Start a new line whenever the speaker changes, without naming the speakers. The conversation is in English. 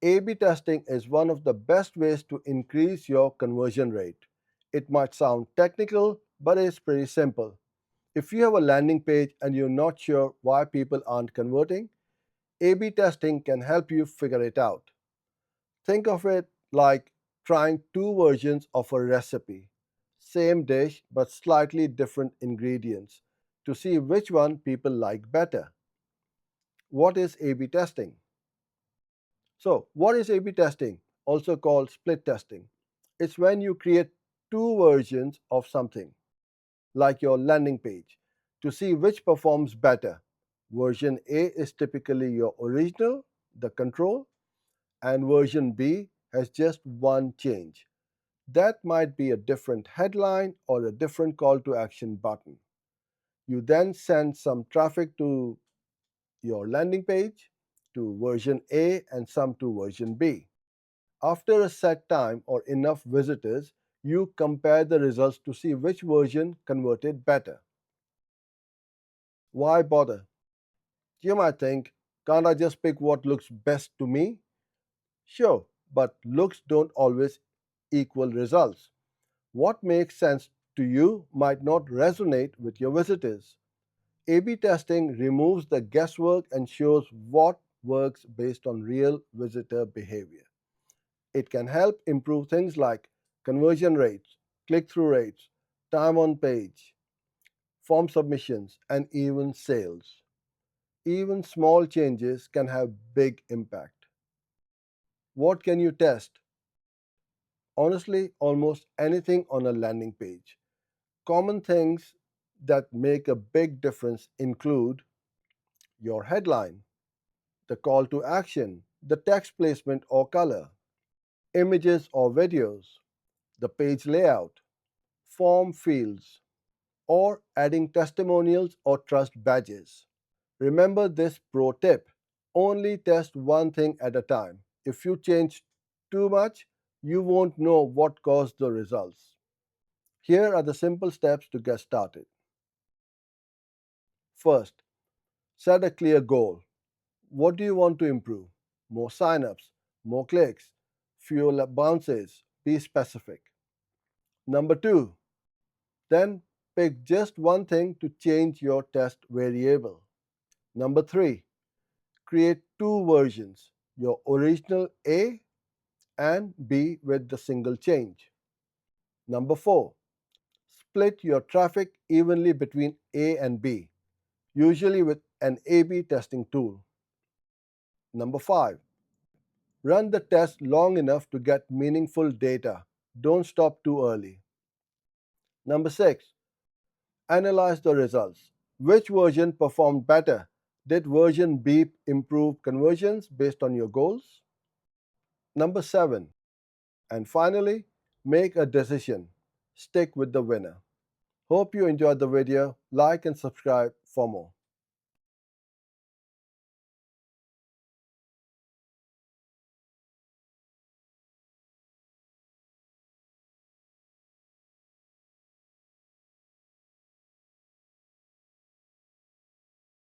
A/B testing is one of the best ways to increase your conversion rate. It might sound technical, but it's pretty simple. If you have a landing page and you're not sure why people aren't converting, A/B testing can help you figure it out. Think of it like trying two versions of a recipe, same dish but slightly different ingredients, to see which one people like better. What is A/B testing? So, what is A/B testing? Also called split testing. It's when you create two versions of something, like your landing page, to see which performs better. Version A is typically your original, the control, and version B has just one change. That might be a different headline or a different call to action button. You then send some traffic to your landing page, to version A, and some to version B. After a set time or enough visitors, you compare the results to see which version converted better. Why bother? You might think, can't I just pick what looks best to me? Sure, but looks don't always equal results. What makes sense to you might not resonate with your visitors. A/B testing removes the guesswork and shows what works based on real visitor behavior. It can help improve things like conversion rates, click through rates, time on page, form submissions, and even sales. Even small changes can have big impact. What can you test? Honestly, almost anything on a landing page. Common things that make a big difference include your headline, the call to action, the text placement or color, images or videos, the page layout, form fields, or adding testimonials or trust badges. Remember this pro tip: only test one thing at a time. If you change too much, you won't know what caused the results. Here are the simple steps to get started. First, set a clear goal. What do you want to improve? More signups, more clicks, fewer bounces. Be specific. Number two, then pick just one thing to change your test variable. Number three, create two versions, your original A and B with the single change. Number four, split your traffic evenly between A and B, usually with an A/B testing tool. Number five, run the test long enough to get meaningful data. Don't stop too early. Number six, analyze the results. Which version performed better? Did version B improve conversions based on your goals? Number seven, and finally, make a decision. Stick with the winner. Hope you enjoyed the video. Like and subscribe for more.